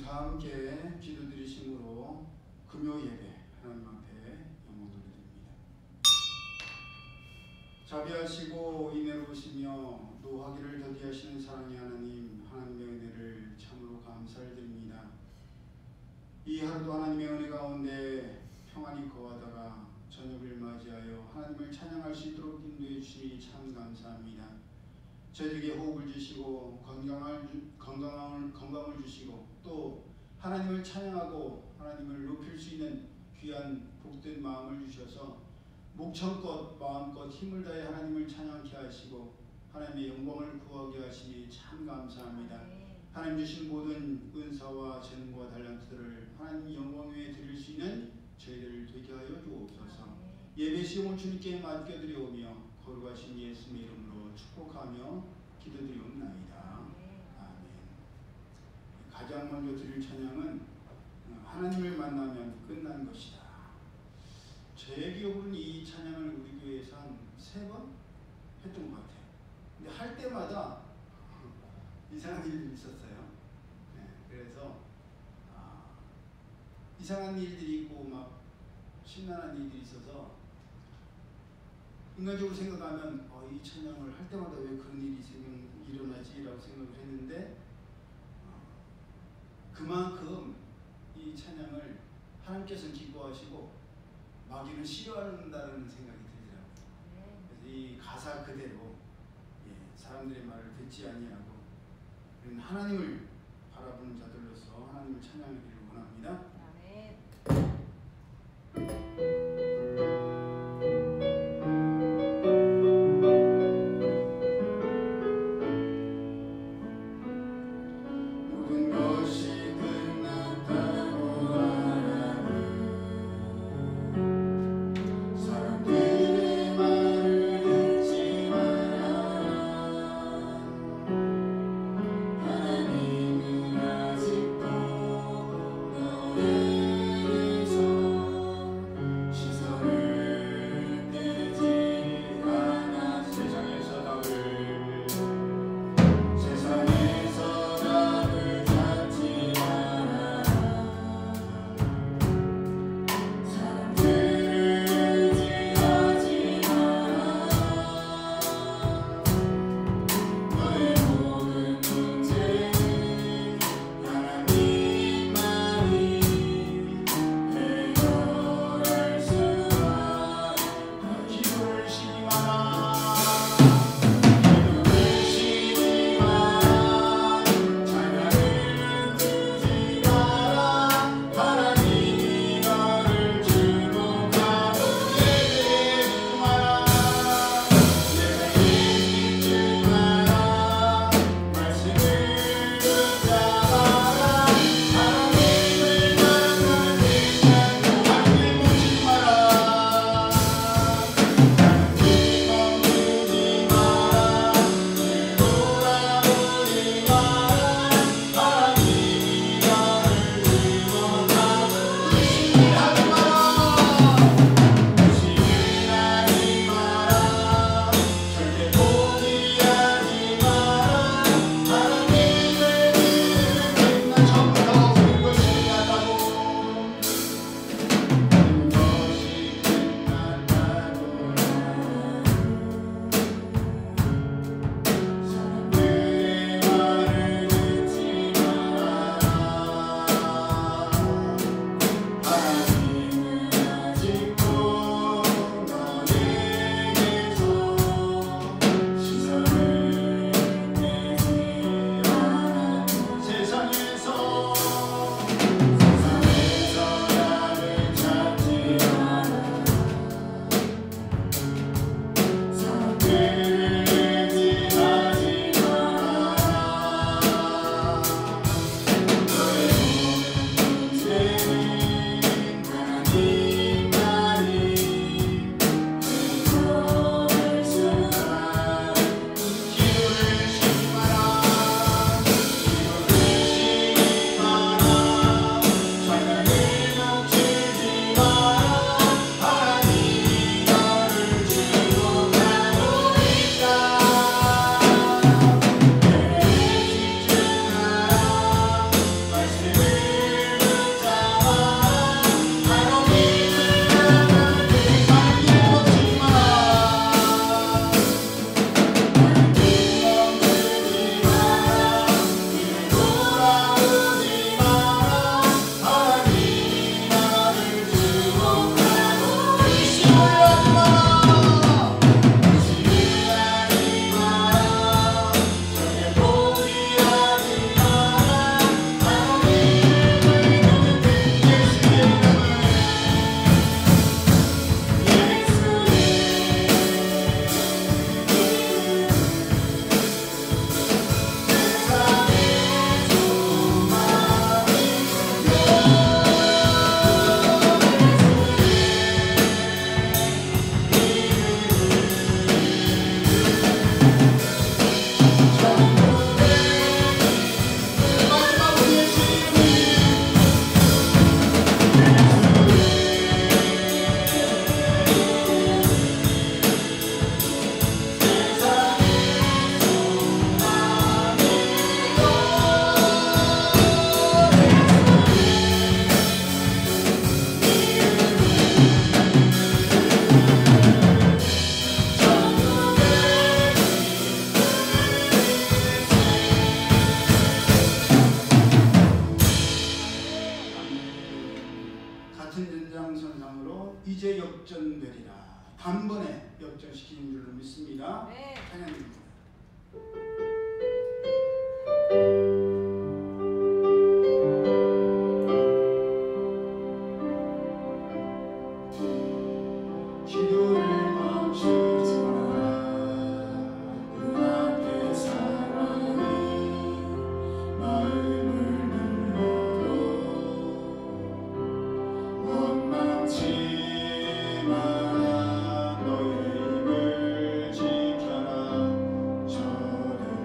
다 함께 기도드리심으로 금요 예배 하나님 앞에 영광 돌려드립니다. 자비하시고 인애로우시며 노하기를 더디하시는 사랑의 하나님, 하나님의 은혜를 참으로 감사를 드립니다. 이 하루도 하나님의 은혜 가운데 평안히 거하다가 저녁을 맞이하여 하나님을 찬양할 수 있도록 인도해 주시니 참 감사합니다. 저에게 호흡을 주시고 건강을 주시고 또 하나님을 찬양하고 하나님을 높일 수 있는 귀한 복된 마음을 주셔서 목청껏 마음껏 힘을 다해 하나님을 찬양케 하시고 하나님의 영광을 구하게 하시니 참 감사합니다. 하나님 주신 모든 은사와 재능과 달란트들을 하나님 영광 위에 드릴 수 있는 저희들 되게 하여 주옵소서. 예배 시험을 주님께 맡겨드리오며 거룩하신 예수님의 이름으로 축복하며 기도드리옵나이다. 아멘. 가장 먼저 드릴 찬양은 하나님을 만나면 끝난 것이다. 제 기억으로는 이 찬양을 우리 교회에서 한 3번 했던 것 같아요. 근데 할 때마다 이상한 일들이 있었어요. 네, 그래서 이상한 일들이 있고 막 심란한 일들이 있어서 인간적으로 생각하면 이 찬양을 할 때마다 왜 그런 일이 일어나지? 라고 생각을 했는데 그만큼 이 찬양을 하나님께서는 기뻐하시고 마귀는 싫어한다는 생각이 들더라고요. 그래서 이 가사 그대로 사람들의 말을 듣지 아니하고 하나님을 바라보는 자들로서 하나님을 찬양하기를 원합니다. 하나님은 아직도 너의 이제 역전되리라. 단번에 역전시키는 줄로 믿습니다. 네. 찬양입니다. 기도를 멈추지 마라. 그 앞에 사랑이 마음을 눌러도 원망치 마라. 너의 입을 지켜라. 저를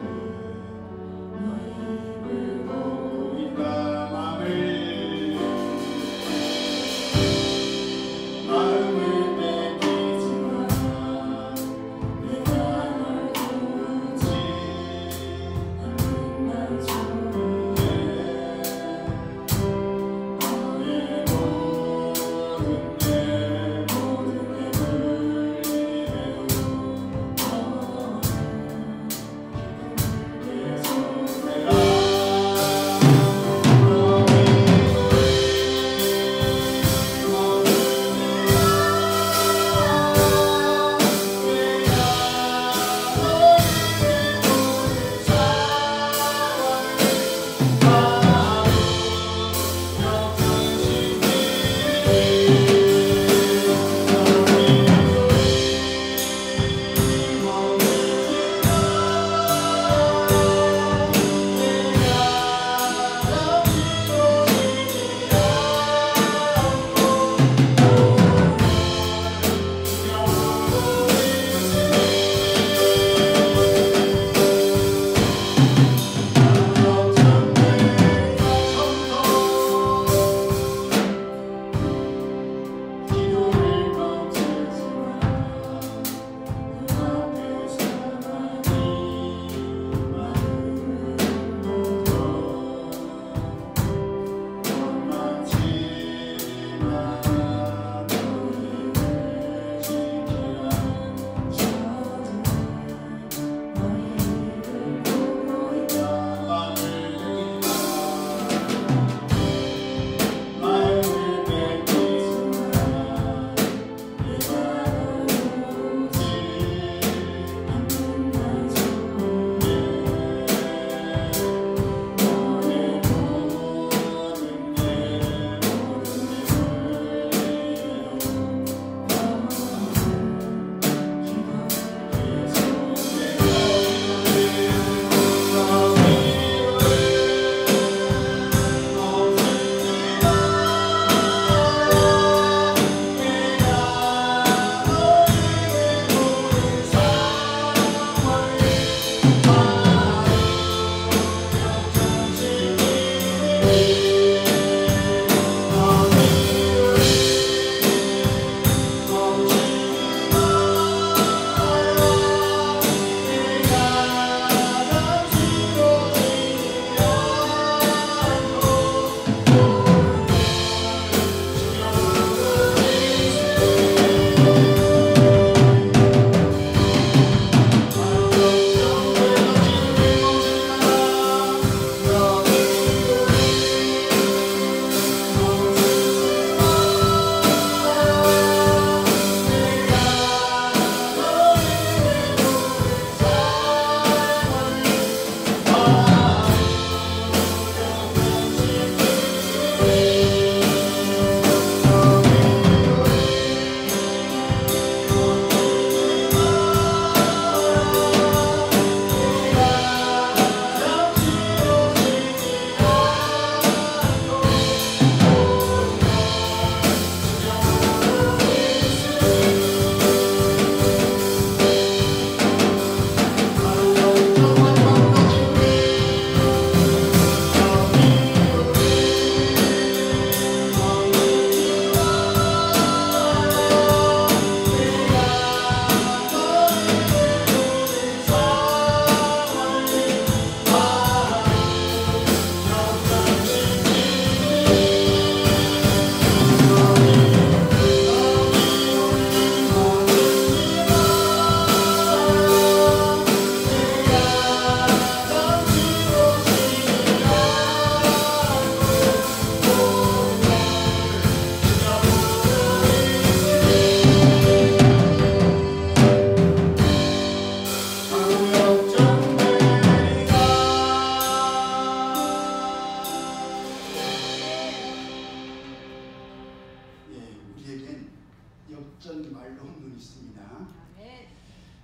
하셨던 말로 논 있습니다. 아멘.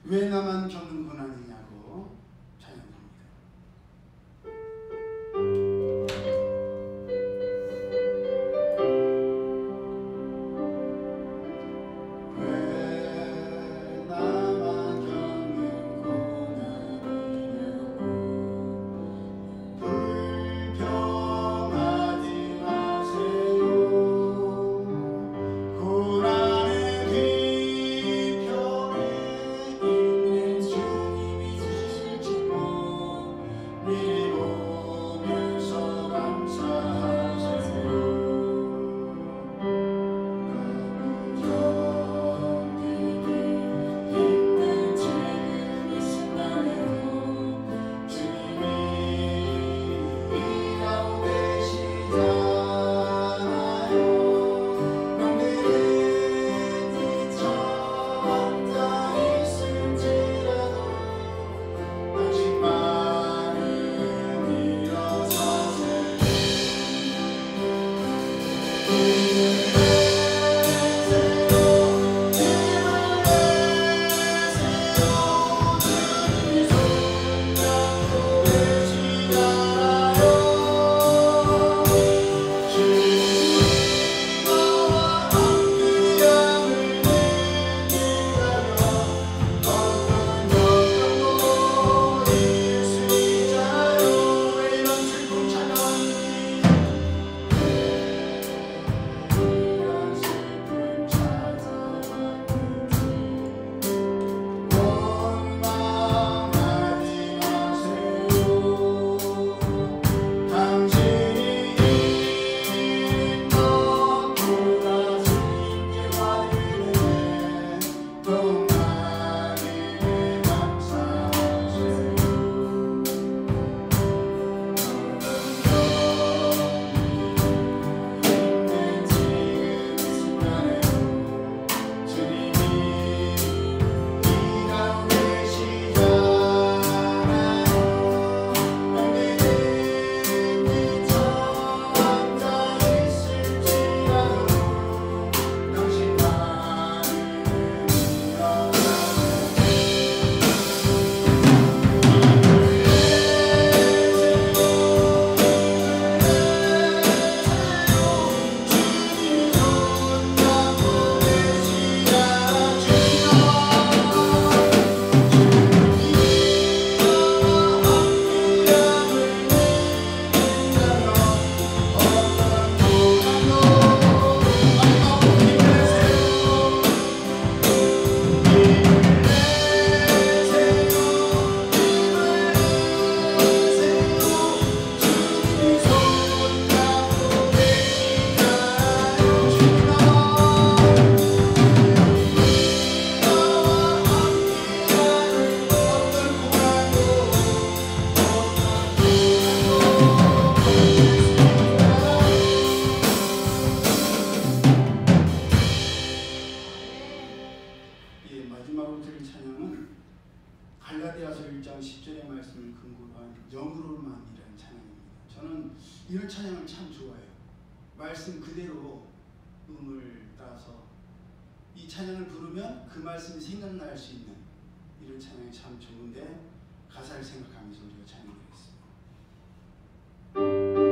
왜 나만 겪는 고난이냐고 찬양합니다. 마지막으로 드릴 찬양은 갈라디아서 1장 10절의 말씀을 근거로 한 영으로만이라는 찬양입니다. 저는 이런 찬양을 참 좋아해요. 말씀 그대로 음을 따서 이 찬양을 부르면 그 말씀이 생각날 수 있는 이런 찬양이 참 좋은데 가사를 생각하면서 우리가 찬양하겠습니다. Oh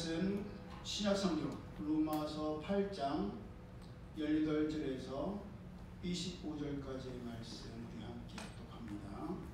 말씀 신약성경 로마서 8장 18절에서 25절까지의 말씀 우리 함께 합독합니다.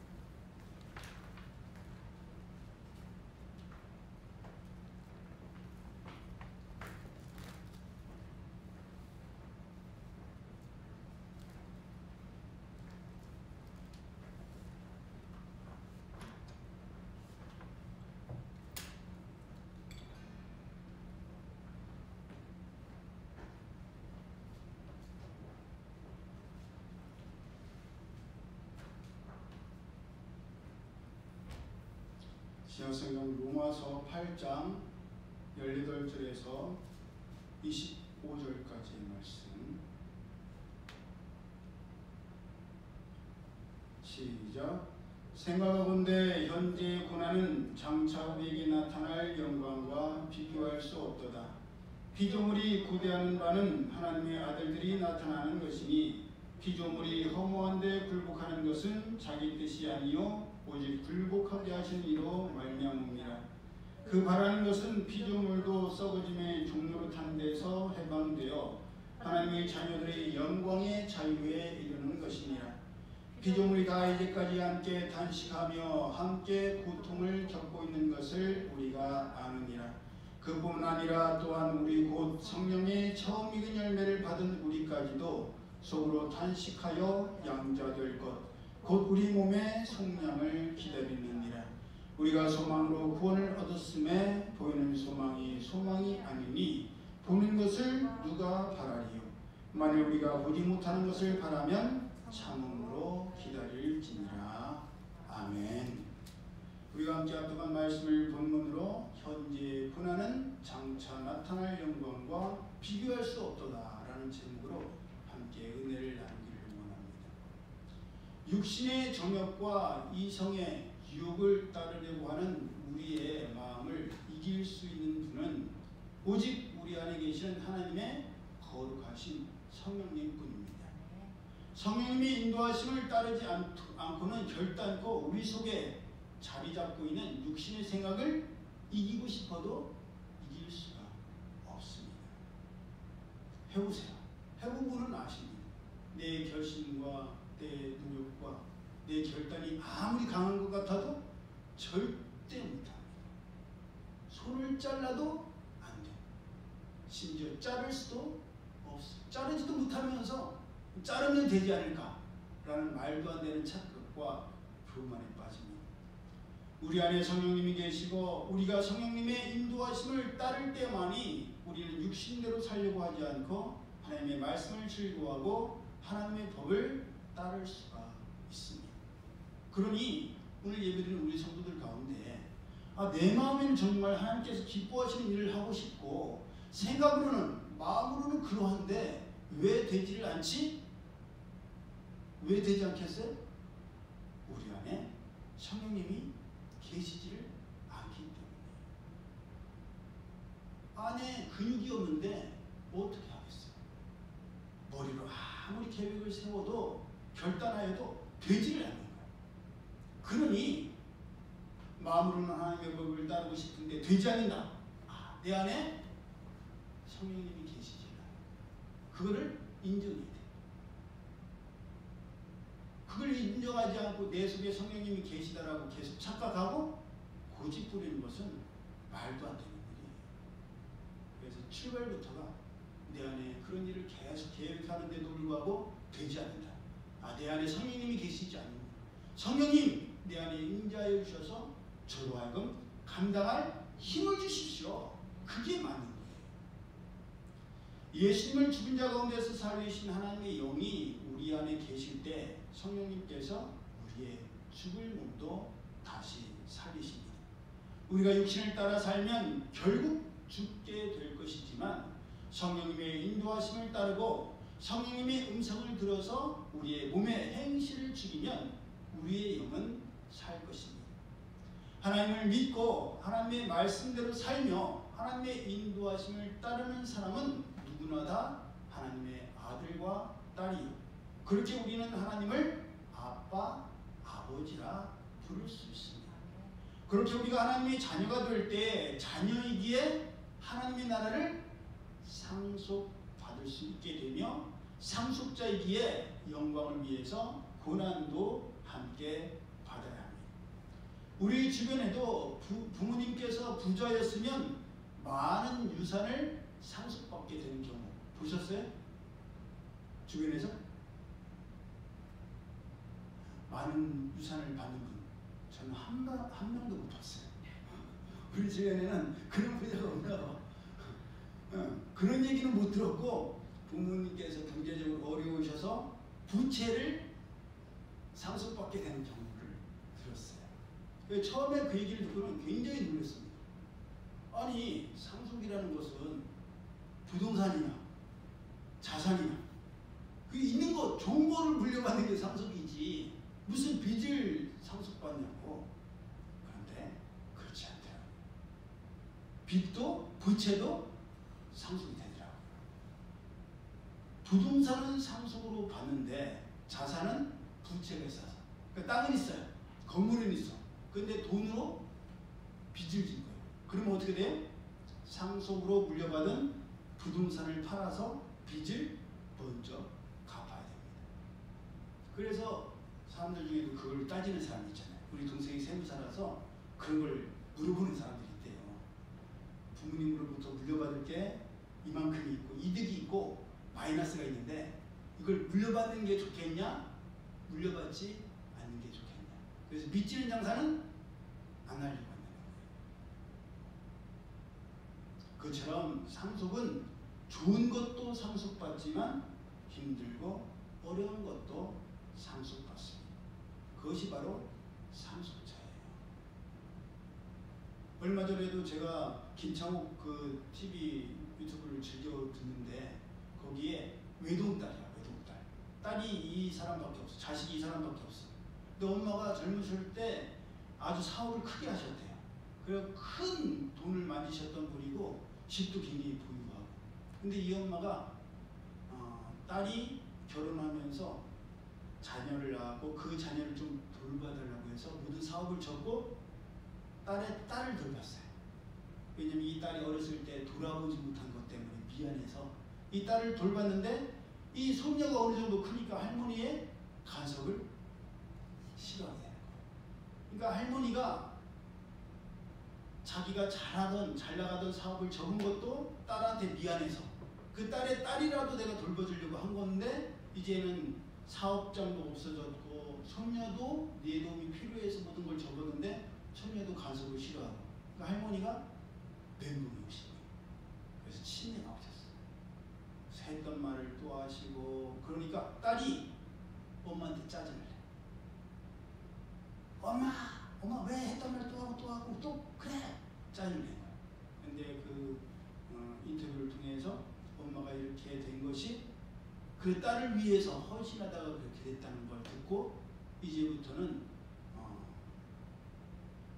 신약성경 로마서 8장 18절에서 25절까지의 말씀 시작. 생각하건대 현재의 고난은 장차 우리에게 나타날 영광과 비교할 수 없도다. 피조물이 고대하는 바는 하나님의 아들들이 나타나는 것이니 피조물이 허무한데 굴복하는 것은 자기 뜻이 아니요 오직 굴복하게 하신 이로 말미암음이라. 그 바라는 것은 피조물도 썩어짐의 종로로 탄 데서 해방되어 하나님의 자녀들의 영광의 자유에 이르는 것이니라. 피조물이 다 이제까지 함께 단식하며 함께 고통을 겪고 있는 것을 우리가 아느니라. 그뿐 아니라 또한 우리 곧 성령의 처음 익은 열매를 받은 우리까지도 속으로 단식하여 양자될 것 곧 우리 몸의 속량을 기다리느니라. 우리가 소망으로 구원을 얻었음에 보이는 소망이 아니니 보는 것을 누가 바라리요. 만일 우리가 보지 못하는 것을 바라면 참음으로 기다릴지니라. 아멘. 우리가 함께 합독한 말씀을 본문으로 현재의 고난은 장차 나타날 영광과 비교할 수 없도다 라는 제목으로 함께 은혜를 나누기를 원합니다. 육신의 정욕과 이성의 유혹을 따르려고 하는 우리의 마음을 이길 수 있는 분은 오직 우리 안에 계시는 하나님의 거룩하신 성령님 뿐입니다. 성령님의 인도하심을 따르지 않고는 결단코 우리 속에 자리 잡고 있는 육신의 생각을 이기고 싶어도 이길 수가 없습니다. 해보세요. 해본 분은 아십니다. 내 결심과 내 노력과 내 결단이 아무리 강한 것 같아도 절대 못합니다. 손을 잘라도 안 돼요. 심지어 자를 수도 없어요. 자르지도 못하면서 자르면 되지 않을까라는 말도 안 되는 착각과 교만에 빠집니다. 우리 안에 성령님이 계시고 우리가 성령님의 인도하심을 따를 때만이 우리는 육신대로 살려고 하지 않고 하나님의 말씀을 즐거워하고 하나님의 법을 따를 수가 있습니다. 그러니 오늘 예배드리는 우리 성도들 가운데 내 마음에는 정말 하나님께서 기뻐하시는 일을 하고 싶고 생각으로는 마음으로는 그러한데 왜 되지를 않지? 왜 되지 않겠어요? 우리 안에 성령님이 계시지를 않기 때문에. 안에 근육이 없는데 어떻게 하겠어요? 머리로 아무리 계획을 세워도 결단하여도 되지를 않는 거예요. 그러니 마음으로는 하나님의 법을 따르고 싶은데 되지 않는다. 내 안에 성령님이 계시지 않아요. 그거를 인정해야 돼요. 그걸 인정하지 않고 내 속에 성령님이 계시다라고 계속 착각하고 고집 부리는 것은 말도 안 되는 일이에요. 그래서 출발부터가 내 안에 그런 일을 계속 계획하는데도 불구하고 되지 않는다. 내 안에 성령님이 계시지 않는다. 성령님 내 안에 임재하여 주셔서 저로 하여금 감당할 힘을 주십시오. 그게 맞는 거예요. 예수님을 죽은 자 가운데서 살리신 하나님의 영이 우리 안에 계실 때 성령님께서 우리의 죽을 몸도 다시 살리십니다. 우리가 육신을 따라 살면 결국 죽게 될 것이지만 성령님의 인도하심을 따르고 성령님의 음성을 들어서 우리의 몸의 행실을 죽이면 우리의 영은 살 것입니다. 하나님을 믿고 하나님의 말씀대로 살며 하나님의 인도하심을 따르는 사람은 누구나 다 하나님의 아들과 딸이요. 그렇게 우리는 하나님을 아빠, 아버지라 부를 수 있습니다. 그렇게 우리가 하나님의 자녀가 될 때 자녀이기에 하나님의 나라를 상속받을 수 있게 되며 상속자이기에 영광을 위해서 고난도 함께 받아야 합니다. 우리 주변에도 부모님께서 부자였으면 많은 유산을 상속받게 되는 경우 보셨어요? 주변에서? 많은 유산을 받는 분 저는 한 명도 못 봤어요. 우리 주변에는 그런 부자가 없나 봐. 그런 얘기는 못 들었고 부모님께서 경제적으로 어려우셔서 부채를 상속받게 되는 경우를 들었어요. 처음에 그 얘기를 듣고는 굉장히 놀랐습니다. 아니 상속이라는 것은 부동산이나 자산이나 그 있는 거 좋은 거를 물려받는 게 상속이지 무슨 빚을 상속받냐고. 그런데 그렇지 않더라고요. 빚도 부채도 상속이 되더라고요. 부동산은 상속으로 받는데 자산은 부채가 있어서 그러니까 땅은 있어요. 건물은 있어. 근데 돈으로 빚을 진 거예요. 그러면 어떻게 돼요? 상속으로 물려받은 부동산을 팔아서 빚을 먼저 갚아야 됩니다. 그래서 사람들 중에도 그걸 따지는 사람이 있잖아요. 우리 동생이 세무사라서 그런 걸 물어보는 사람들이 있대요. 부모님으로부터 물려받을 게 이만큼이 있고 이득이 있고 마이너스가 있는데 이걸 물려받는 게 좋겠냐? 물려받지 않는 게 좋겠냐? 그래서 빚지는 장사는 안 하려고 한다는 거예요. 그처럼 상속은 좋은 것도 상속받지만 힘들고 어려운 것도 상속받습니다. 그것이 바로 상속자예요. 얼마 전에도 제가 김창욱 그 TV 유튜브를 즐겨 듣는데 거기에 외동딸이야. 외동딸. 딸이 이 사람밖에 없어. 자식이 이 사람밖에 없어. 근데 엄마가 젊으실 때 아주 사업을 크게 하셨대요. 그래서 큰 돈을 만지셨던 분이고 집도 굉장히 보유하고. 근데 이 엄마가 딸이 결혼하면서 자녀를 낳았고 그 자녀를 좀 돌봐달라고 해서 모든 사업을 접고 딸을 돌봤어요. 왜냐면 이 딸이 어렸을 때 돌아보지 못한 것 때문에 미안해서 이 딸을 돌봤는데 이 손녀가 어느 정도 크니까 할머니의 간섭을 싫어하게 되는 거예요. 그러니까 할머니가 자기가 잘 나가던 사업을 접은 것도 딸한테 미안해서 그 딸의 딸이라도 내가 돌봐주려고 한 건데 이제는 사업장도 없어졌고 손녀도 내 도움이 필요해서 모든 걸 접었는데 손녀도 간섭을 싫어하고 그러니까 할머니가 멘붕이 오신 거예요. 그래서 치매가 오셨어요. 했던 말을 또 하시고 그러니까 딸이 엄마한테 짜증을 내. 엄마 왜 했던 말 또 하고 또 그래 짜증을 낸 거야. 근데 그 인터뷰를 통해서 엄마가 이렇게 된 것이 그 딸을 위해서 헌신하다가 그렇게 됐다는 걸 듣고 이제부터는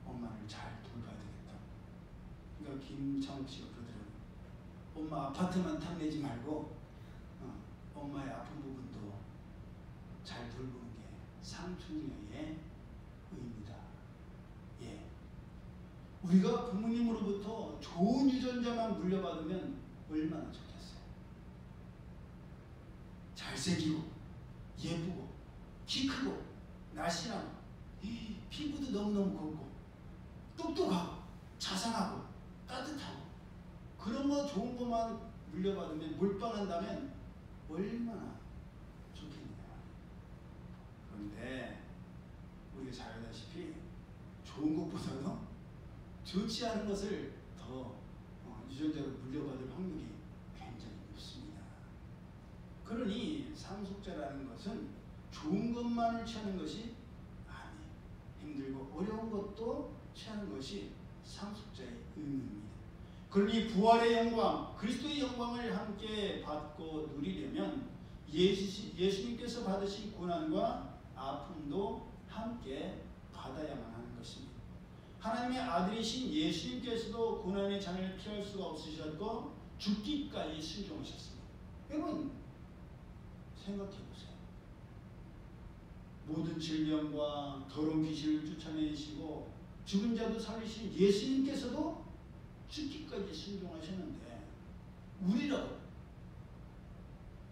엄마를 잘 돌봐야 되겠다. 그러니까 김창욱 씨가 그러더라고요. 엄마 아파트만 탐내지 말고 엄마의 아픈 부분도 잘 돌보는 게 상충녀의 의무다. 예. 우리가 부모님으로부터 좋은 유전자만 물려받으면 얼마나 좋겠어요. 잘생기고 예쁘고 키 크고 날씬하고 피부도 너무너무 곱고 똑똑하고 자상하고 따뜻하고 그런 거 좋은 것만 물려받으면 몰빵한다면 얼마나 좋겠냐. 그런데 우리가 잘 알다시피 좋은 것보다는 좋지 않은 것을 더 유전자로 물려받을 확률이 굉장히 높습니다. 그러니 상속자라는 것은 좋은 것만을 취하는 것이 아니에요. 힘들고 어려운 것도 취하는 것이 상속자의 의무입니다. 그러니 부활의 영광, 그리스도의 영광을 함께 받고 누리려면 예수님께서 받으신 고난과 아픔도 함께 받아야만 하는 것입니다. 하나님의 아들이신 예수님께서도 고난의 잔을 피할 수가 없으셨고 죽기까지 순종하셨습니다. 여러분 생각해보세요. 모든 질병과 더러운 귀신을 쫓아내시고 죽은 자도 살리신 예수님께서도 죽기까지 순종하셨는데 우리라고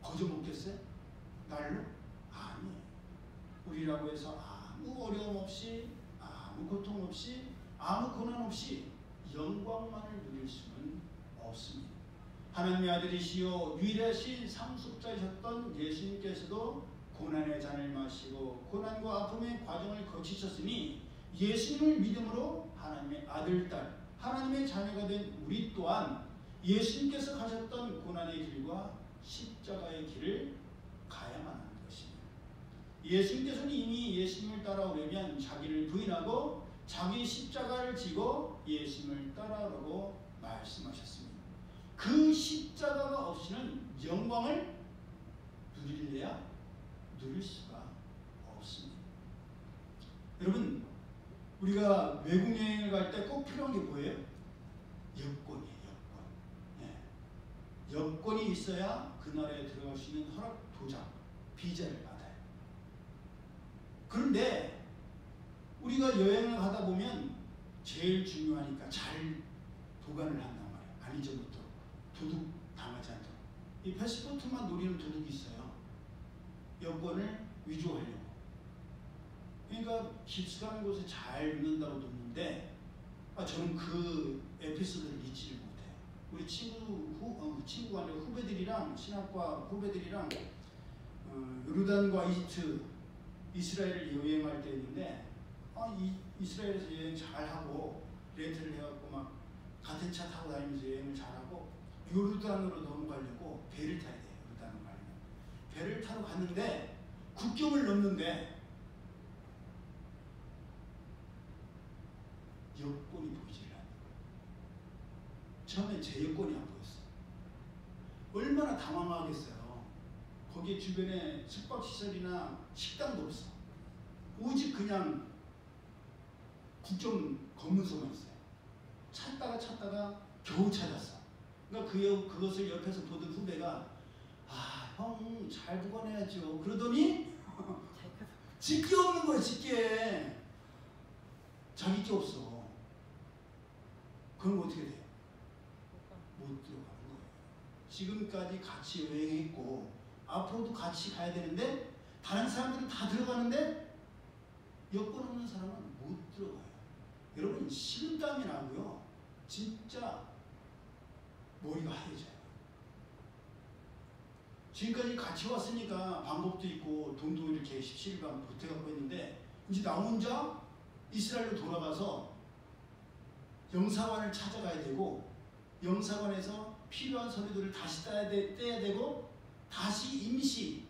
거저 먹겠어요? 날로? 아니에요. 우리라고 해서 아무 어려움 없이, 아무 고통 없이, 아무 고난 없이 영광만을 누릴 수는 없습니다. 하나님의 아들이시요 유일하신 상속자이셨던 예수님께서도 고난의 잔을 마시고 고난과 아픔의 과정을 거치셨으니 예수님을 믿음으로 하나님의 아들, 딸, 하나님의 자녀가 된 우리 또한 예수님께서 가셨던 고난의 길과 십자가의 길을 가야만 하는 것입니다. 예수님께서는 이미 예수님을 따라오려면 자기를 부인하고 자기 십자가를 지고 예수님을 따라오라고 말씀하셨습니다. 그 십자가가 없이는 영광을 누릴래야 누릴 수가 없습니다. 여러분, 우리가 외국 여행을 갈 때 꼭 필요한 게 뭐예요? 여권이에요. 여권. 네. 여권이 있어야 그 나라에 들어갈 수 있는 허락 도장, 비자를 받아요. 그런데 우리가 여행을 하다 보면 제일 중요하니까 잘 보관을 한단 말이에요. 안 잊어먹도록, 도둑 당하지 않도록. 이 패스포트만 노리는 도둑이 있어요. 여권을 위조하려고. 그러니까 깊숙한 곳에 잘 넣는다고 놓는데 저는 그 에피소드를 잊지를 못해요. 우리 친구가 아니라 후배들이랑, 신학과 후배들이랑 요르단과 이집트, 이스라엘을 여행할 때 있는데 이스라엘에서 여행 잘하고 렌트를 해갖고 막 같은 차 타고 다니면서 여행을 잘하고 요르단으로 넘어가려고 배를 타야 돼요. 요르단으로 가려면 배를 타러 갔는데 국경을 넘는데 여권이 보이질 않는 거예요. 처음에 제 여권이 안 보였어요. 얼마나 당황하겠어요. 거기 주변에 숙박시설이나 식당도 없어. 오직 그냥 국정 검문소만 있어요. 찾다가 겨우 찾았어. 그러니까 그것을 옆에서 보던 후배가 형 잘 보관해야죠. 그러더니 집게 없는 거예요. 집게. 자기 게 없어. 그럼 어떻게 돼요? 못 들어가는 거예요. 지금까지 같이 여행했고 앞으로도 같이 가야 되는데 다른 사람들은 다 들어가는데 여권 없는 사람은 못 들어가요. 여러분 식은땀이 나고요. 진짜 머리가 하얘져요. 지금까지 같이 왔으니까 방법도 있고 돈도 이렇게 십시일반 보태갖고 있는데 이제 나 혼자 이스라엘로 돌아가서 영사관을 찾아가야 되고 영사관에서 필요한 서류들을 다시 떼야 되고 다시 임시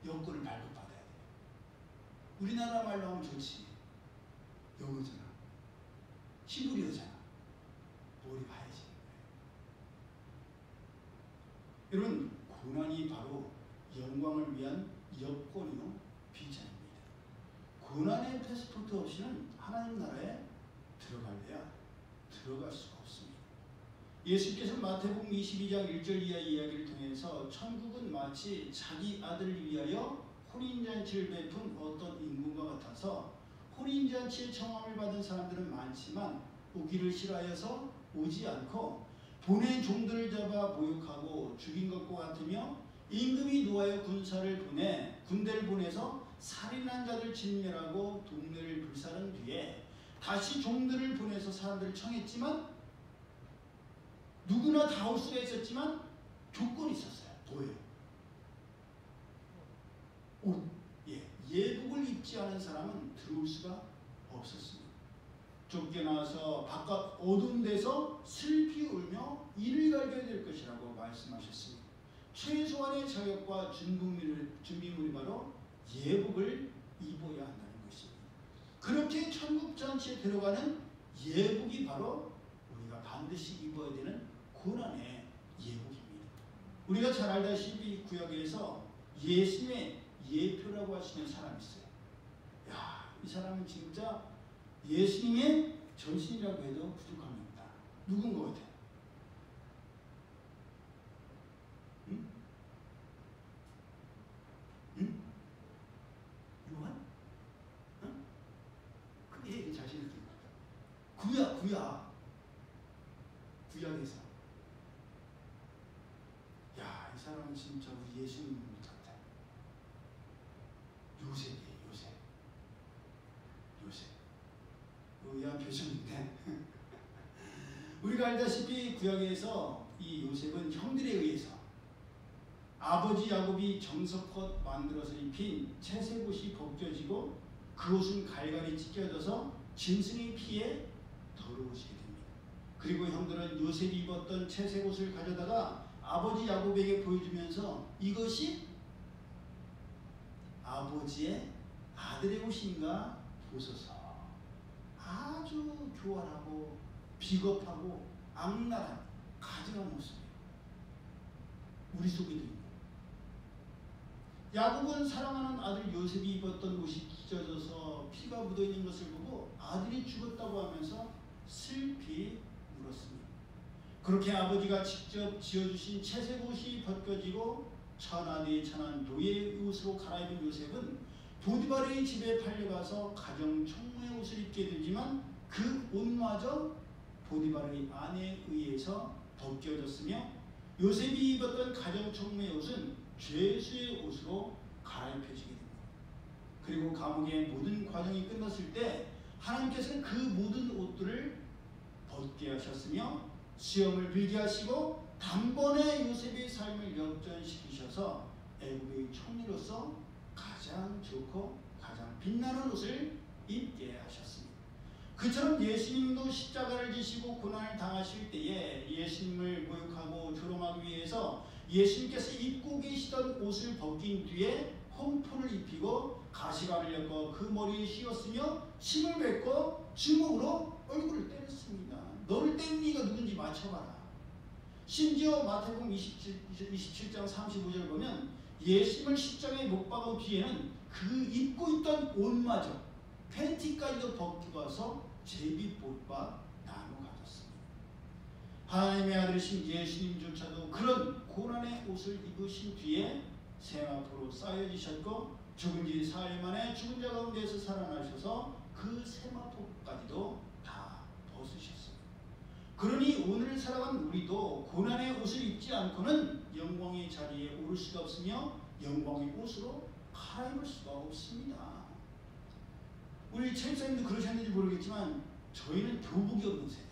여권을 발급받아야 돼요. 우리나라 말로 하면 좋지. 영어잖아. 히브리어잖아. 머리가 하얘지는 거예요. 여러분, 고난이 바로 영광을 위한 여권이요 비자입니다. 고난의 패스포트 없이는 하나님 나라에 들어갈래야 들어갈 수가 없습니다. 예수께서 마태복음 22장 1절 이하 이야기를 통해서 천국은 마치 자기 아들을 위하여 혼인잔치를 베푼 어떤 인군과 같아서 혼인잔치의 청함을 받은 사람들은 많지만 오기를 싫어하여서 오지 않고 보낸 종들을 잡아 모욕하고 죽인 것과 같으며 임금이 노하여 군대를 보내서 살인한 자들 진멸하고 동네를 불사른 뒤에 다시 종들을 보내서 사람들을 청했지만 누구나 다 올 수가 있었지만 조건이 있었어요. 뭐예요? 옷. 예복을 입지 않은 사람은 들어올 수가 없었습니다. 쫓겨나서 바깥 어두운 데서 슬피 울며 이를 갈겨야 될 것이라고 말씀하셨습니다. 최소한의 자격과 준비물이 바로 예복을 입어야 한다는 것입니다. 그렇게 천국잔치에 들어가는 예복이 바로 우리가 반드시 입어야 되는 고난의 예복입니다. 우리가 잘 알다시피 구약에서 예수님의 예표라고 하시는 사람이 있어요. 이 사람은 진짜 예수님의 전신이라고 해도 부족합니다. 누군 것 같아요? 응? 요한? 응? 그게 자신 있게. 구야. 구약에서. 야, 이 사람은 진짜 우리 예수님 같아. 요셉이에요, 요셉. 요셉. 의아한 표정인데 우리가 알다시피 구약에서 이 요셉은 형들에 의해서 아버지 야곱이 정성껏 만들어서 입힌 채색옷이 벗겨지고 그 옷은 갈갈이 찢겨져서 짐승의 피에 더러워지게 됩니다. 그리고 형들은 요셉이 입었던 채색옷을 가져다가 아버지 야곱에게 보여주면서 이것이 아버지의 아들의 옷인가 보소서. 아주 교활하고 비겁하고 악랄한 가증한 모습이에요. 우리 속에도 있는. 야곱은 사랑하는 아들 요셉이 입었던 옷이 찢어져서 피가 묻어있는 것을 보고 아들이 죽었다고 하면서 슬피 울었습니다. 그렇게 아버지가 직접 지어주신 채색 옷이 벗겨지고 천하대의 천한 노예의 옷으로 갈아입은 요셉은 보디바르의 집에 팔려가서 가정 총무의 옷을 입게 되지만 그 옷마저 보디바르의 아내에 의해서 벗겨졌으며 요셉이 입었던 가정 총무의 옷은 죄수의 옷으로 갈아입혀지게 됩니다. 그리고 감옥의 모든 과정이 끝났을 때 하나님께서는 그 모든 옷들을 벗게 하셨으며 수염을 밀게 하시고 단번에 요셉의 삶을 역전시키셔서 애굽의 총리로서 가장 좋고 가장 빛나는 옷을 입게 하셨습니다. 그처럼 예수님도 십자가를 지시고 고난을 당하실 때에 예수님을 모욕하고 조롱하기 위해서 예수님께서 입고 계시던 옷을 벗긴 뒤에 홈폰을 입히고 가시관을 엮어 그 머리에 씌웠으며 침을 뱉고 주먹으로 얼굴을 때렸습니다. 너를 때린 이가 누군지 맞춰봐라. 심지어 마태복음 27장 35절 보면 예수님을 십자가에 못 박은 뒤에는 그 입고 있던 옷마저 팬티까지도 벗기고 와서 제비뽑아 나눠 가졌습니다. 하나님의 아들이신 예수님조차도 그런 고난의 옷을 입으신 뒤에 세마포로 쌓여지셨고 죽은 지 4일 만에 죽은 자 가운데서 살아나셔서 그 세마포까지도 다 벗으셨습니다. 그러니 오늘 살아간 우리도 고난의 옷을 입지 않고는 영광의 자리에 오를 수가 없으며 영광의 옷으로 갈아입을 수가 없습니다. 우리 체육사님도 그러셨는지 모르겠지만 저희는 교복이 없는 세대.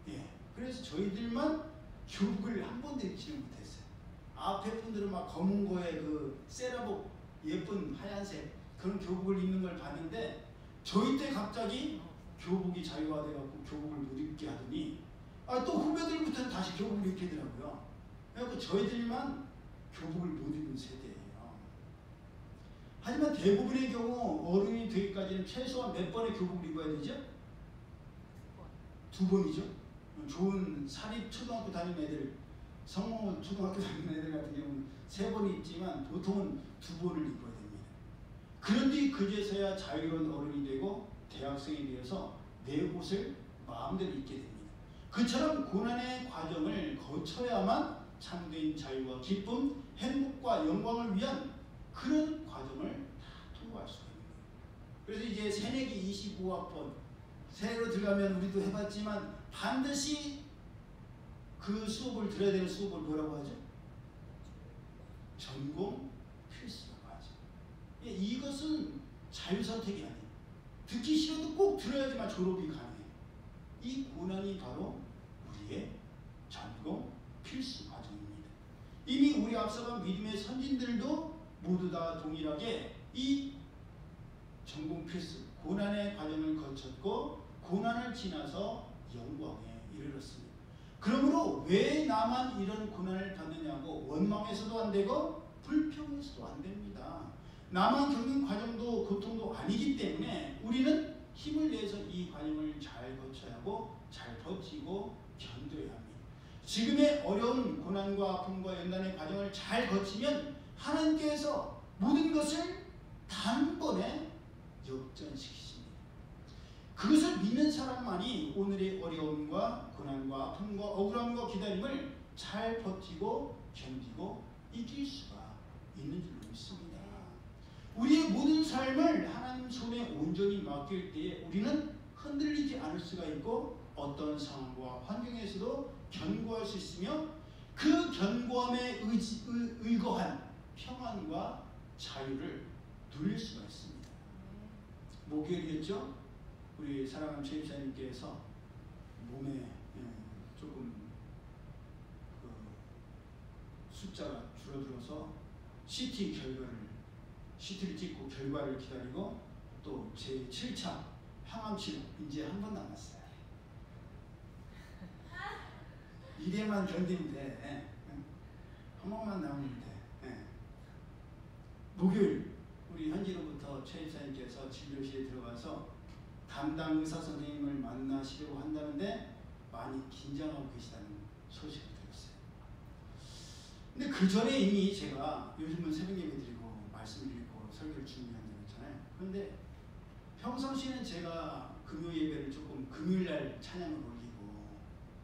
예, 그래서 저희들만 교복을 한 번도 입지를 못했어요. 앞에 분들은 막 검은 거에 그 세라복 예쁜 하얀색 그런 교복을 입는 걸 봤는데 저희 때 갑자기 교복이 자유화돼갖고 교복을 못 입게 하더니 또 후배들부터는 다시 교복을 입게 하더라고요. 그래서 저희들만 교복을 못 입은 세대예요. 하지만 대부분의 경우 어른이 되기까지는 최소한 몇 번의 교복을 입어야 되죠? 2번이죠. 좋은 사립 초등학교 다니는 애들, 성모 초등학교 다니는 애들 같은 경우는 3번 입지만 보통은 2번을 입어야 됩니다. 그런데 그제서야 자유로운 어른이 되고 대학생이 되어서 내 옷을 마음대로 입게 됩니다. 그처럼 고난의 과정을 거쳐야만 참된 자유와 기쁨, 행복과 영광을 위한 그런 과정을 다 통과할 수가 있는 거예요. 그래서 이제 새내기 25학번 새로 들어가면 우리도 해봤지만 반드시 그 수업을 들어야 되는 수업을 뭐라고 하죠? 전공 필수라고 하죠. 이것은 자유선택이 아니에요. 듣기 싫어도 꼭 들어야지만 졸업이 가능해요. 이 고난이 바로 우리의 전공 필수 과정입니다. 이미 우리 앞서간 믿음의 선진들도 모두 다 동일하게 이 전공 필수 고난의 과정을 거쳤고 고난을 지나서 영광에 이르렀습니다. 그러므로 왜 나만 이런 고난을 받느냐고 원망해서도 안 되고 불평해서도 안 됩니다. 나만 겪는 과정도 고통도 아니기 때문에 우리는 힘을 내서 이 과정을 잘 거쳐야 하고 잘 버티고 견뎌야 합니다. 지금의 어려운 고난과 아픔과 연단의 과정을 잘 거치면 하나님께서 모든 것을 단번에 역전시키십니다. 그것을 믿는 사람만이 오늘의 어려움과 고난과 아픔과 억울함과 기다림을 잘 버티고 견디고 이길 수가 있는 줄로 믿습니다. 우리의 모든 삶을 하나님 손에 온전히 맡길 때에 우리는 흔들리지 않을 수가 있고 어떤 상황과 환경에서도 견고할 수 있으며 그 견고함에 의거한 평안과 자유를 누릴 수가 있습니다. 목요일이었죠? 우리 사랑하는 최입사님께서 몸에 조금 숫자가 줄어들어서 CT를 찍고 결과를 기다리고 또 제7차 항암치료 이제 한 번 남았어요. 이래만 견디면 돼. 한 번만 남으면 돼. 목요일 우리 현지로부터 최입사님께서 진료실에 들어가서 담당 의사 선생님을 만나시려고 한다는데 많이 긴장하고 계시다는 소식을 들었어요. 근데 그 전에 이미 제가 요즘은 새벽 예배 드리고 말씀 드리고 설교를 준비한다고 했잖아요. 그런데 평상시에는 제가 금요 예배를 조금 금요일날 찬양을 올리고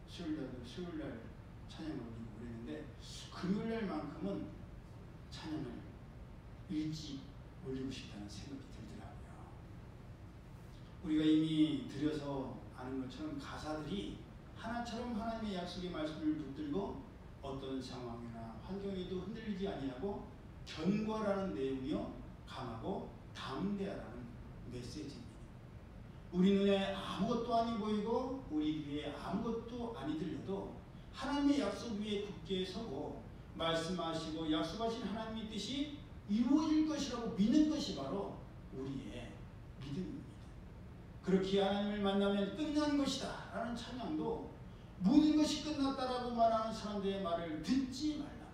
수요일날 찬양을 올리고 그랬는데 금요일날만큼은 찬양을 일찍 올리고 싶다는 생각이 들더라고요. 우리가 이미 드려서 아는 것처럼 가사들이 하나처럼 하나님의 약속의 말씀을 붙들고 어떤 상황이나 환경에도 흔들리지 아니하고 견고하라는 내용이요 강하고 담대하라는 메시지입니다. 우리 눈에 아무것도 아니 보이고 우리 귀에 아무것도 아니 들려도 하나님의 약속 위에 굳게 서고 말씀하시고 약속하신 하나님의 뜻이 이루어질 것이라고 믿는 것이 바로 우리의 믿음입니다. 그렇게 하나님을 만나면 끝난 것이다 라는 찬양도 모든 것이 끝났다라고 말하는 사람들의 말을 듣지 말라.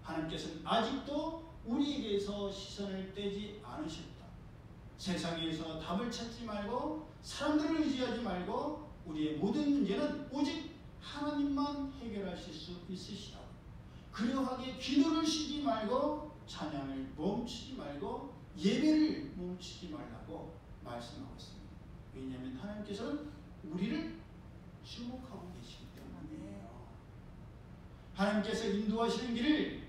하나님께서는 아직도 우리에게서 시선을 떼지 않으셨다. 세상에서 답을 찾지 말고 사람들을 의지하지 말고 우리의 모든 문제는 오직 하나님만 해결하실 수 있으시다. 그러하게 기도를 쉬지 말고 찬양을 멈추지 말고 예배를 멈추지 말라고 말씀하고 있습니다. 왜냐하면 하나님께서는 우리를 주목하고 계시기 때문이에요. 하나님께서 인도하시는 길을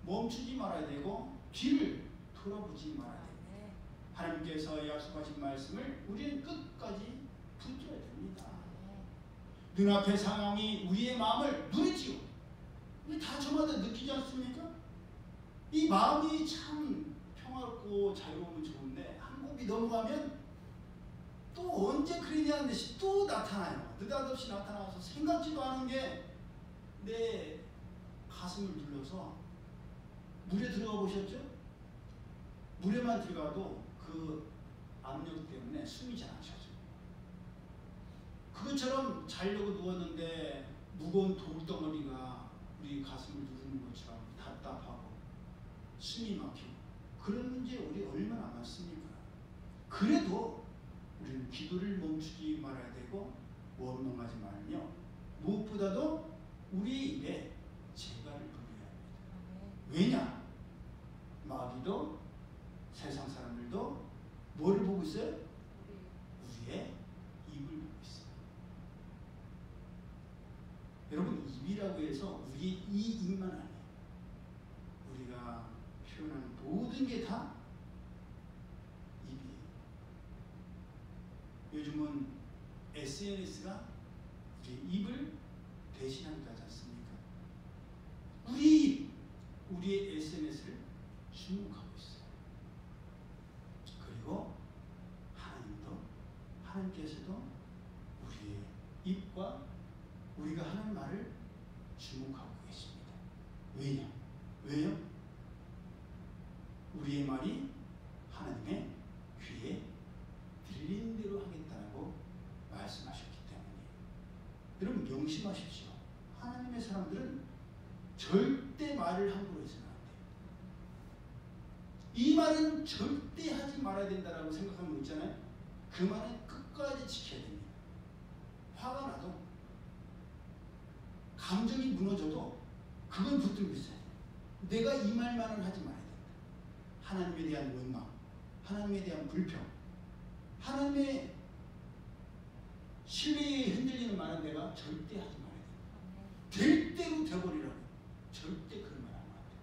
멈추지 말아야 되고 뒤를 돌아보지 말아야 됩니다. 하나님께서 약속하신 말씀을 우리는 끝까지 붙들어야 됩니다. 눈앞의 상황이 우리의 마음을 누르지요. 근데 다 저마다 느끼지 않습니까? 이 마음이 참 평화롭고 자유로우면 좋은데 한 곱이 넘어가면 또 언제 그러냐는 듯이 또 나타나요. 느닷없이 나타나서 생각지도 않은 게 내 가슴을 눌러서 물에 들어가 보셨죠? 물에만 들어가도 그 압력 때문에 숨이 잘 안 쉬어져요. 그것처럼 자려고 누웠는데 무거운 돌덩어리가 우리 가슴을 누르는 것처럼 답답하고 숨이 막히고 그런 문제 우리 얼마나 많습니까? 그래도 우리는 기도를 멈추지 말아야 되고 원망하지 말며 무엇보다도 우리의 입에 재갈을 부려야 합니다. 왜냐? 마귀도 세상 사람들도 뭐를 보고 있어요? 우리의 입을 보고 있어요. 여러분 입이라고 해서 우리의 이 입만 아니에요. 우리가 표현하는 모든 게 다 입이에요. 요즘은 SNS가 우리의 입을 대신하기도 하지 않습니까? 우리의 SNS를 주목하고 있어요. 그리고 하나님께서도 우리의 입과 우리가 하는 말을 주목하고 계십니다. 왜요? 우리의 말이 하나님의 귀에 들리는 대로 하겠다고 말씀하셨기 때문이에요. 여러분 명심하십시오. 하나님의 사람들은 절대 말을 함부로 해서는 안 돼요. 이 말은 절대 하지 말아야 된다라고 생각하는 거 있잖아요. 그 말은 끝까지 지켜야 됩니다. 화가 나도 감정이 무너져도 그건 붙들고 있어야 돼요. 내가 이 말만은 하지 말아야 된다. 하나님에 대한 원망, 하나님에 대한 불평, 하나님의 신뢰에 흔들리는 말은 내가 절대 하지 말아야 된다. 될 대로 되버리라고. 절대 그런 말 하면 안 돼요.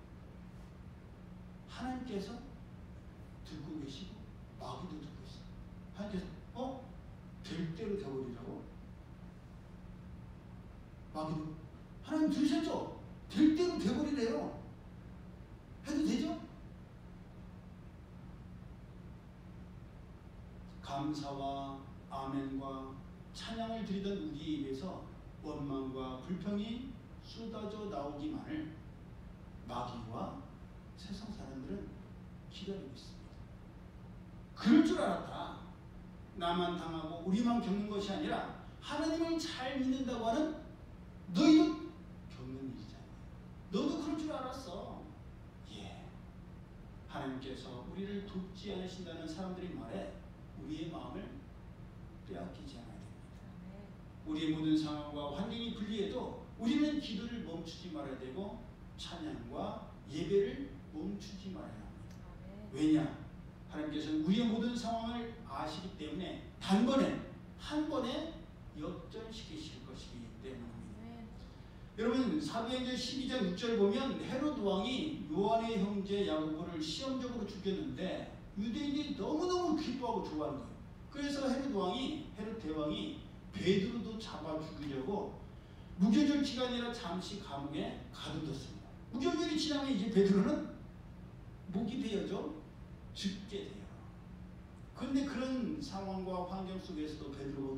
하나님께서 듣고 계시고 마귀도 듣고 있어요. 하나님께서 될 대로 되버리라고 마귀도 하나님 들으셨죠? 될 대로 돼버리래요. 해도 되죠? 감사와 아멘과 찬양을 드리던 우리 입에서 원망과 불평이 쏟아져 나오기만을 마귀와 세상 사람들은 기다리고 있습니다. 그럴 줄 알았다. 나만 당하고 우리만 겪는 것이 아니라 하나님을 잘 믿는다고 하는 너희도 겪는 일이잖아요. 너도 그럴 줄 알았어. 예. 하나님께서 우리를 돕지 않으신다는 사람들의 말에 우리의 마음을 빼앗기지 않아야 됩니다. 우리의 모든 상황과 환경이 불리해도 우리는 기도를 멈추지 말아야 되고 찬양과 예배를 멈추지 말아야 합니다. 왜냐? 하나님께서는 우리의 모든 상황을 아시기 때문에 단번에 한 번에 역전시키실 것이기 때문입니다. 여러분 사도행전 12장 6절 보면 헤롯 왕이 요한의 형제 야고보를 시험적으로 죽였는데 유대인들이 너무너무 기뻐하고 좋아하는 거예요. 그래서 헤롯 대왕이 베드로도 잡아 죽이려고 무교절 기간이라 잠시 감옥에 가둬뒀습니다. 무교절이 지나면 이제 베드로는 목이 베어져 죽게 돼요. 그런데 그런 상황과 환경 속에서도 베드로가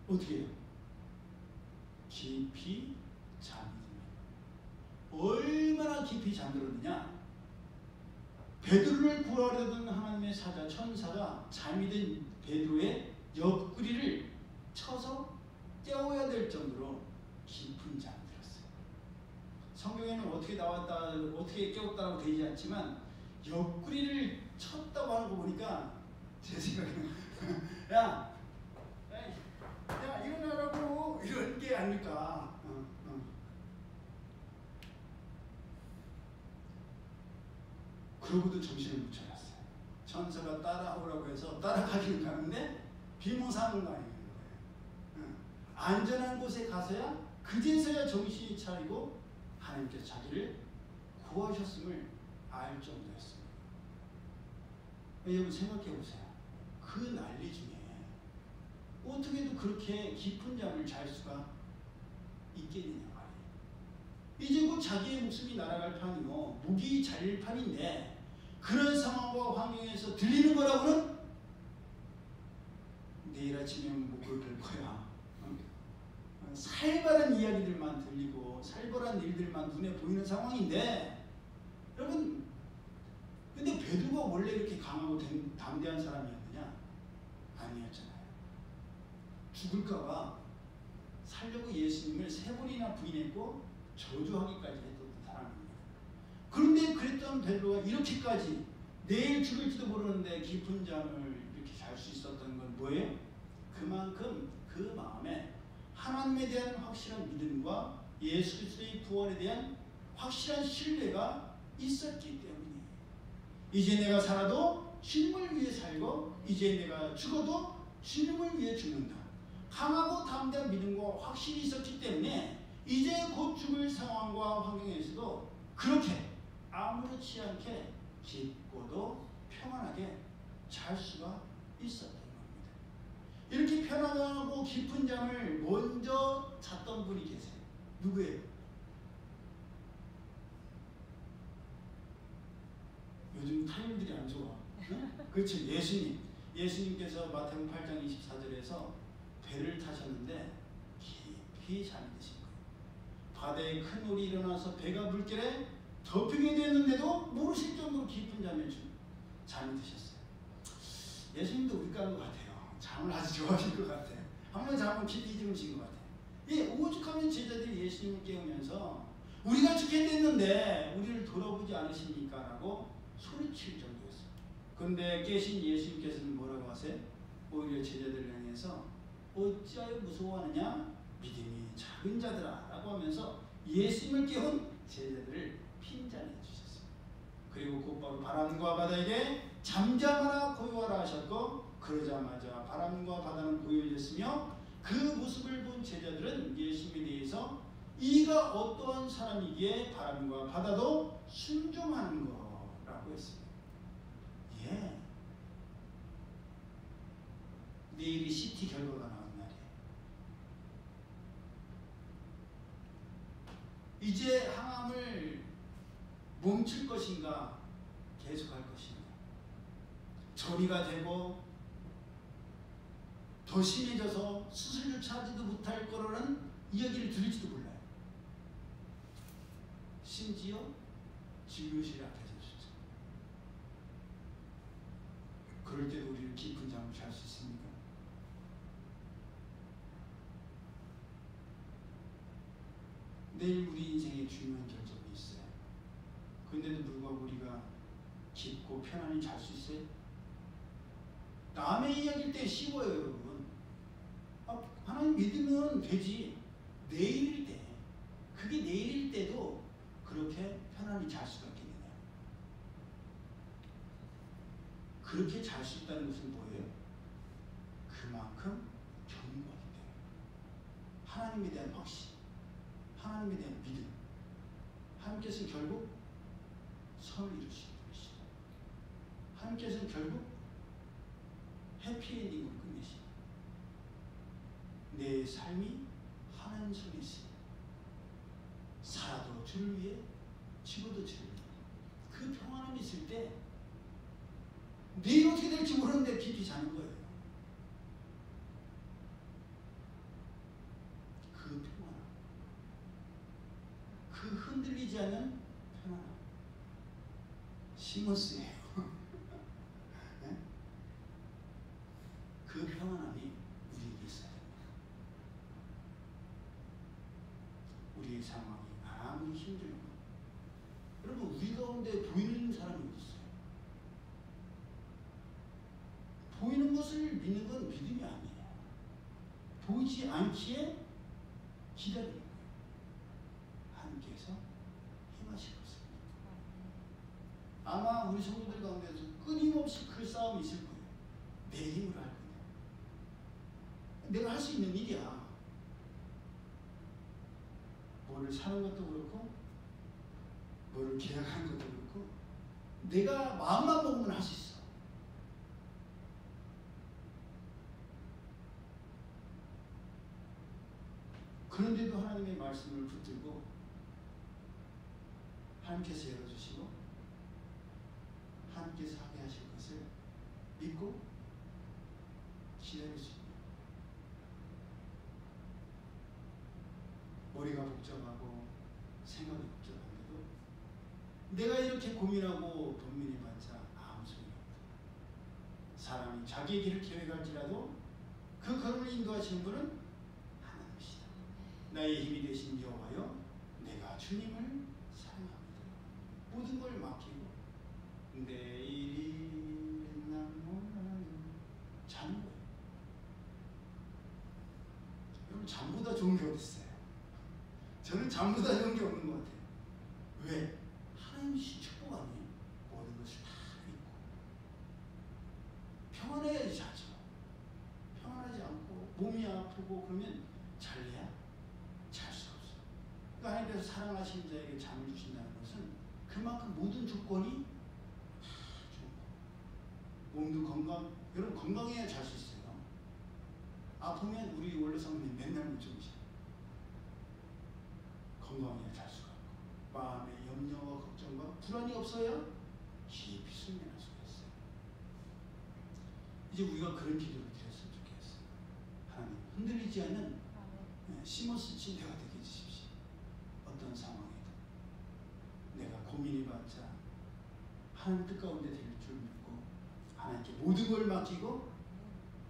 어떻게 해요? 깊이 잠듭니다. 얼마나 깊이 잠들었느냐? 베드로를 구하려던 하나님의 사자 천사가 잠이 든 베드로의 옆구리를 쳐서 깨워야 될 정도로 깊은 잠들었어요. 성경에는 어떻게 나왔다, 어떻게 깨웠다고 되지 않지만 옆구리를 쳤다고 하는 거 보니까 제 생각에는 야 일어나라고 이런 게 아닐까. 그러고도 정신을 못 차렸어요. 천사가 따라오라고 해서 따라가기는 가는데 비몽사몽 가는 거예요. 안전한 곳에 가서야 그제서야 정신이 차리고 하나님께서 자기를 구하셨음을 알 정도였습니다. 여러분 생각해 보세요. 그 난리 중에 어떻게도 그렇게 깊은 잠을 잘 수가 있겠느냐 말이에요. 이제 곧 자기의 목숨이 날아갈 판이요 목이 잘릴 판인데 그런 상황과 환경에서 들리는 거라고는 내일 아침에 목을 벨 거야. 살벌한 이야기들만 들리고 살벌한 일들만 눈에 보이는 상황인데 여러분 근데 베드로가 원래 이렇게 강하고 담대한 사람이었느냐? 아니었잖아요. 죽을까봐 살려고 예수님을 3번이나 부인했고 저주하기까지 했던 사람입니다. 그런데 그랬던 베드로가 이렇게까지 내일 죽을지도 모르는데 깊은 잠을 이렇게 잘 수 있었던 건 뭐예요? 그만큼 그 마음에 하나님에 대한 확실한 믿음과 예수 그리스도의 부활에 대한 확실한 신뢰가 있었기 때문이에요. 이제 내가 살아도 주님을 위해 살고 이제 내가 죽어도 주님을 위해 죽는다. 강하고 담대한 믿음과 확신이 있었기 때문에 이제 곧 죽을 상황과 환경에서도 그렇게 아무렇지 않게 깊고도 평안하게 잘 수가 있었던 겁니다. 이렇게 편안하고 깊은 잠을 먼저 잤던 분이 계세요. 누구예요? 요즘 타임들이 안 좋아. 응? 그렇죠. 예수님께서 마태복음 8장 24절에서 배를 타셨는데 깊이 잠이 드신 거예요. 바다에 큰 물이 일어나서 배가 물결에 덮이게 되었는데도 모르실 정도로 깊은 잠이 드셨어요. 예수님도 우리 까는 것 같아요. 잠을 아주 좋아하실 것 같아요. 한번 잠을 깊이 주무신 것 같아요. 이 오죽하면 제자들이 예수님을 깨우면서 우리가 죽게 됐는데 우리를 돌아보지 않으십니까? 라고 소리칠 정도였어요. 그런데 깨신 예수님께서는 뭐라고 하세요? 오히려 제자들을 향해서 어찌하여 무서워하느냐? 믿음이 작은 자들아 라고 하면서 예수님을 깨운 제자들을 핀잔해 주셨어요. 그리고 곧바로 바람과 바다에게 잠잠하라 고요하라 하셨고 그러자마자 바람과 바다는 고요해졌으며 그 모습을 본 제자들은 예수님에 대해서 이가 어떠한 사람이기에 바람과 바다도 순종하는 거라고 했습니다. 예. 내일이 CT 결과가 나온 날이에요. 이제 항암을 멈출 것인가 계속할 것인가, 전이가 되고 더 심해져서 수술조차 하지도 못할 거라는 이야기를 들을지도 몰라요. 심지어 진료실에 앞에 섰죠. 그럴 때도 우리는 깊은 잠을 잘 수 있습니까? 내일 우리 인생에 중요한 결정이 있어요. 그런데도 불구하고 우리가 깊고 편안히 잘 수 있어요? 남의 이야기일 때 쉬워요, 여러분. 하나님 믿으면 되지. 내일일 때, 그게 내일일 때도 그렇게 편안히 잘 수가 있겠느냐. 그렇게 잘 수 있다는 것은 뭐예요? 그만큼 견고하기 때문에. 하나님에 대한 확신, 하나님에 대한 믿음. 하나님께서는 결국 선을 이루시는 분이시다. 하나님께서는 결국 해피엔딩으로 끝내시다. 내 삶이 하나님 손에 있으니 살아도 주를 위해, 죽어도 주를 위해. 그 평안함이 있을 때 내일 어떻게 될지 모르는데 깊이 자는 거예요. 그 평안함, 그 흔들리지 않는 평안함, 시머스예요. 네? 그 평안함이 우리에게 있어야 됩니다. 우리의 상황이 아무리 힘들고, 여러분 우리 가운데 보이는 사람이 없어요. 보이는 것을 믿는 건 믿음이 아니에요. 보이지 않기에 기다리는 거예요. 하나님께서 행하실 것입니다. 아마 우리 성도들 가운데서 끊임없이 그 싸움이 있을 거예요. 내 힘으로 할 거냐, 내가 할 수 있는 일이야. 뭐를 사는 것도 그렇고, 뭐를 계약하는 것도 그렇고, 내가 마음만 먹으면 할 수 있어. 그런데도 하나님의 말씀을 붙들고 하나님께서 열어주시고 하나님께서 하게 하실 것을 믿고 기다릴 수 있는, 머리가 복잡하고 생각이 복잡한데도 내가 이렇게 고민하고 번민해봤자 아무 소용이 없다. 사람이 자기의 길을 계획할지라도 그 걸음을 인도하시는 분은 하나님이시다. 나의 힘이 되신 여호와여, 내가 주님을 사랑합니다. 모든 걸 맡기고 내일이 난 몰라요. 자는 거예요. 여러분, 잠보다 좋은 게 어디 있어요? 저는 잠보다 좋은 게 없는 것 같아요. 왜? 하나님이 축복 아니에요? 모든 것을 다 믿고 평안해야지 자죠. 평안하지 않고 몸이 아프고 그러면 잘래야 잘 수가 없어요. 그러니까 하나님께서 사랑하시는 자에게 잠을 주신다는 것은 그만큼 모든 조건이 다 좋은 거예요. 몸도 건강, 여러분 건강해야 잘 수 있어요. 아프면 우리 원래 성도님 맨날 못 주무셔요. 건강해야 잘 수가 없고, 마음에 염려와 걱정과 불안이 없어야 깊이 수면할 수가 있어요. 이제 우리가 그런 기도를 드렸으면 좋겠어요. 하나님, 흔들리지 않는 시머스 침대가 되게 해주십시오. 어떤 상황에도 내가 고민해봤자 하나님 뜻 가운데 될 줄 믿고 하나님께 모든 걸 맡기고,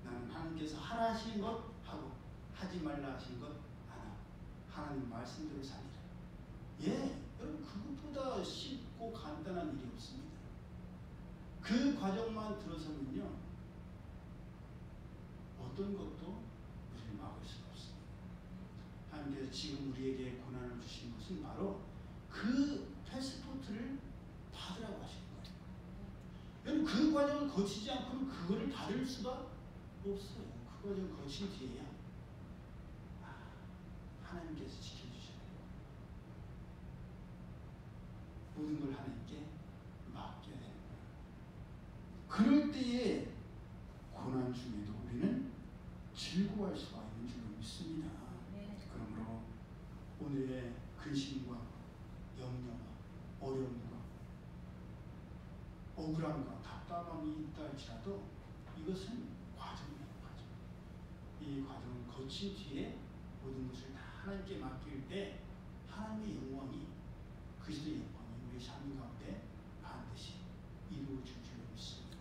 나는 하나님께서 하라 하시는 것 하고 하지 말라 하시는 것 안 하고 하나님 말씀대로 살리라. 예, 여러분 그것보다 쉽고 간단한 일이 없습니다. 그 과정만 들어서면요, 어떤 것도 우리를 막을 수가 없습니다. 하나님께서 지금 우리에게 고난을 주신 것은 바로 그 패스포트를 받으라고 하시는 거예요. 여러분 그 과정을 거치지 않고는 그거를 받을 수가 없어요. 그 과정을 거친 뒤에야 하나님께서 지켜주셔야 돼요. 모든 걸 하나님께 맡겨야 되는 거예요. 그럴 때에 고난 중에도 우리는 즐거워할 수가 있는 줄 믿습니다. 그러므로 오늘의 근심과 염려와 어려움과 억울함과 답답함이 있다 할지라도 이것은 과정이에요. 과정. 이 과정을 거친 뒤에 모든 것을 다 하나님께 맡길 때 하나님의 영광이, 그리스도의 영광이 우리 삶 가운데 반드시 이루어질 줄 믿습니다.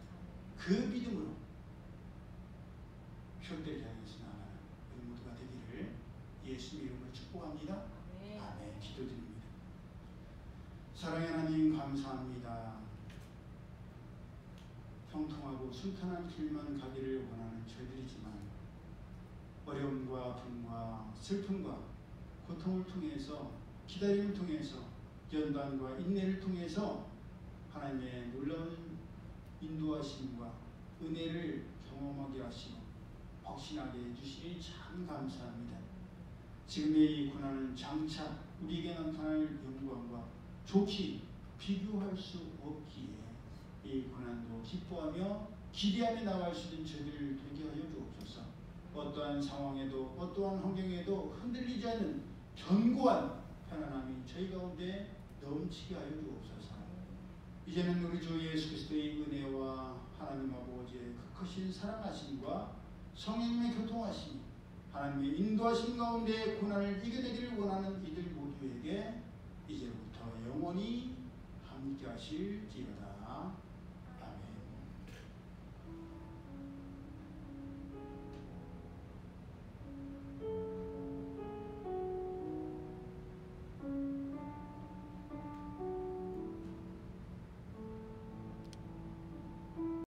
그 믿음으로 표대를 향해서 나가는 우리 모두가 되기를 예수의 이름으로 축복합니다. 아멘. 기도드립니다. 사랑의 하나님 감사합니다. 형통하고 순탄한 길만 가기를 원하는 저희들이지만 어려움과 아픔과 슬픔과 고통을 통해서, 기다림을 통해서, 연단과 인내를 통해서 하나님의 놀라운 인도하심과 은혜를 경험하게 하시고 확신하게 해주시니 참 감사합니다. 지금의 이 고난은 장차 우리에게 나타날 영광과 좋게 비교할 수 없기에 이 고난도 기뻐하며 기대하며 나갈 수 있는 저희들을 되게 하여 주옵소서. 어떠한 상황에도 어떠한 환경에도 흔들리지 않는 견고한 편안함이 저희 가운데 넘치게 하여 주옵소서. 이제는 우리 주 예수 그리스도의 은혜와 하나님 아버지의 그 크신 사랑하심과 성령님의 교통하심이 하나님의 인도하심 가운데 고난을 이겨내기를 원하는 이들 모두에게 이제부터 영원히 함께 하실지어다.